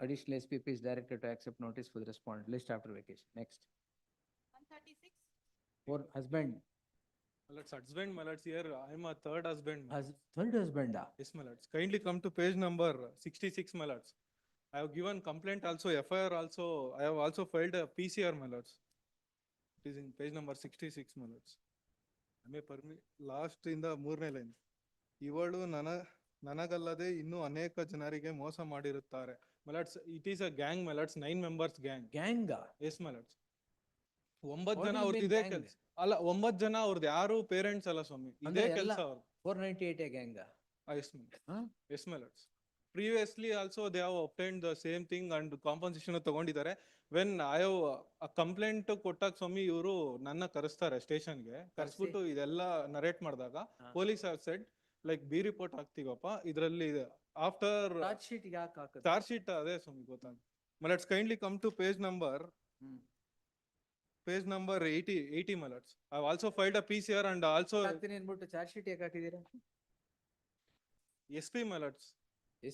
Additional SPP is directed to accept notice for the respondent list after vacation. Next. 136. For husband, My lords, husband, my lords, here I am a third husband. my lords. third husband. Yes, my lords. Kindly come to page number 66, my lords. I have given complaint also, FIR also. I have also filed a PCR, my lords. It is in page number 66, my lords. Last ಇಂದ ಮೂರನೇ line. ಇವಳು ನನಗಲ್ಲದೆ ಇನ್ನೂ ಅನೇಕ ಜನರಿಗೆ ಮೋಸ ಮಾಡಿರುತ್ತಾರೆ. ಮಲಾಟ್ಸ್, it is a gang ಮಲಾಟ್ಸ್, 9 members ಗ್ಯಾಂಗ್. Gang. ಎಸ್ ಮಲಾಟ್ಸ್. 9 What ಜನ do you ಅವ್ರದ್ದು mean ಇದೇ gang? ಕೆಲಸ ಅಲ್ಲ, 9 ಜನ ಅವ್ರದ್ದು ಯಾರು ಪೇರೆಂಟ್ಸ್ ಅಲ್ಲ ಸ್ವಾಮಿ, ಇದೇ ಅಂದ್ರೆ ಕೆಲಸ ಎಲ್ಲ ಅವ್ರು. 498 gang. Yes, my yes, my lords. Previously also they have obtained the same thing and compensation ತಗೊಂಡಿದ್ದಾರೆ. When I have a complaint ಕೊಟ್ಟಾಗ ಸ್ವಾಮಿ ಇವರು ನನ್ನ ಕರೆಸ್ತಾರೆ ಸ್ಟೇಷನ್ಗೆ, ಕರೆಸ್ಬಿಟ್ಟು ಇದೆಲ್ಲ ನರೇಟ್ ಮಾಡಿದಾಗ police have said like B report ಹಾಕ್ತೀವಪ್ಪ ಇದರಲ್ಲಿ ಆಫ್ಟರ್ ಚಾರ್ಜ್ ಶೀಟ್ ಯಾಕೆ ಹಾಕಿದ್ರು? ಚಾರ್ಜ್ ಶೀಟ್ ಅದೇ ಸ್ವಾಮಿ ಗೊತ್ತಾಗ. My lords, kindly come to page number 80 my lords. I have also filed a PCR and also ಹಾಕ್ತೀನಿ ಅಂದ್ಬಿಟ್ಟು ಚಾರ್ಜ್ ಶೀಟ್ ಯಾಕೆ ಹಾಕಿದ್ದೀರಾ? SP my lords.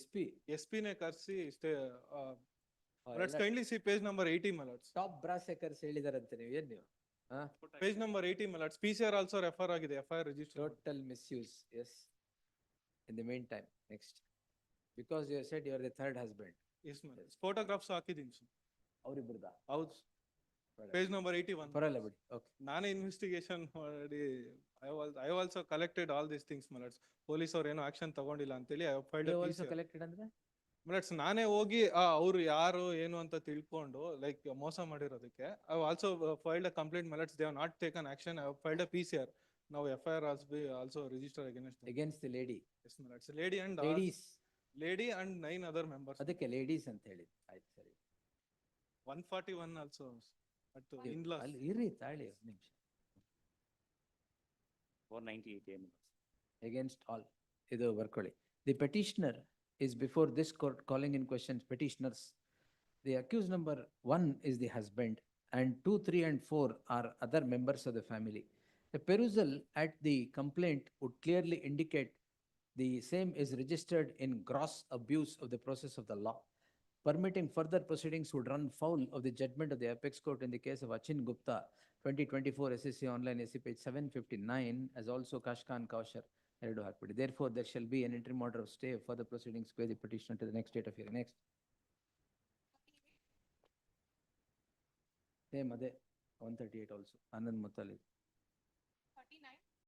SP. SP ನೇ ಕರ್ಸಿ let's kindly see page number 80 my lords. Top brass acres ಹೇಳಿದಾರಂತೆ ನೀವು ಏನ್ ನೀವು? Page number 80 my lords. PCR also refer ಆಗಿದೆ, FIR register. Total misuse. Yes. In the meantime, next. Because you said you are the third husband. Yes my lords. Photographs ಹಾಕಿದ್ದೀನಿ sir. ಅವರಿಬ್ಬರದ. ಹೌದು. Page number 81. ಪರಲ್ಲ ಬಿಡಿ. Okay. ನಾನೇ investigation ಮಾಡಿ I have also collected all these things my lords. Police ಅವ್ರು ಏನೋ action ತಗೊಂಡಿಲ್ಲ ಅಂತೇಳಿ I have filed a Also PCR. collected ಅಂದ್ರೆ? My lords, ನಾನೇ ಹೋಗಿ ಅವ್ರು ಯಾರು ಏನು ಅಂತ ತಿಳ್ಕೊಂಡು ಲೈಕ್ ಮೋಸ ಮಾಡಿರೋದಕ್ಕೆ I have also filed a complaint my lords. They have not taken action. I have filed a PCR. Now FIR has been also registered against them. Against the lady. Yes my lords. Lady and Ladies. lady and 9 other members. ಅದಕ್ಕೆ ladies ಅಂತ ಹೇಳಿ. ಆಯ್ತು ಸರಿ. 141 also at in-laws. ಅಲ್ಲಿ ಇರ್ರಿ ತಾಳಿ ಒಂದು ನಿಮಿಷ. 498 Against all. ಇದು ಬರ್ಕೊಳ್ಳಿ. The petitioner is before this court calling in questions petitioners. The accused number 1 is the husband and 2, 3 and 4 are other members of the family. The perusal at the complaint would clearly indicate the same is registered in gross abuse of the process of the law. Permitting further proceedings would run foul of the judgment of the apex court in the case of Achin Gupta, 2024 SSC online SC page 759, as also Kashkan Kaushar. Therefore, there shall be an interim order of stay for the proceedings by the petitioner to the next date of hearing. Next. Same ade 138 also. Anand Muttalib.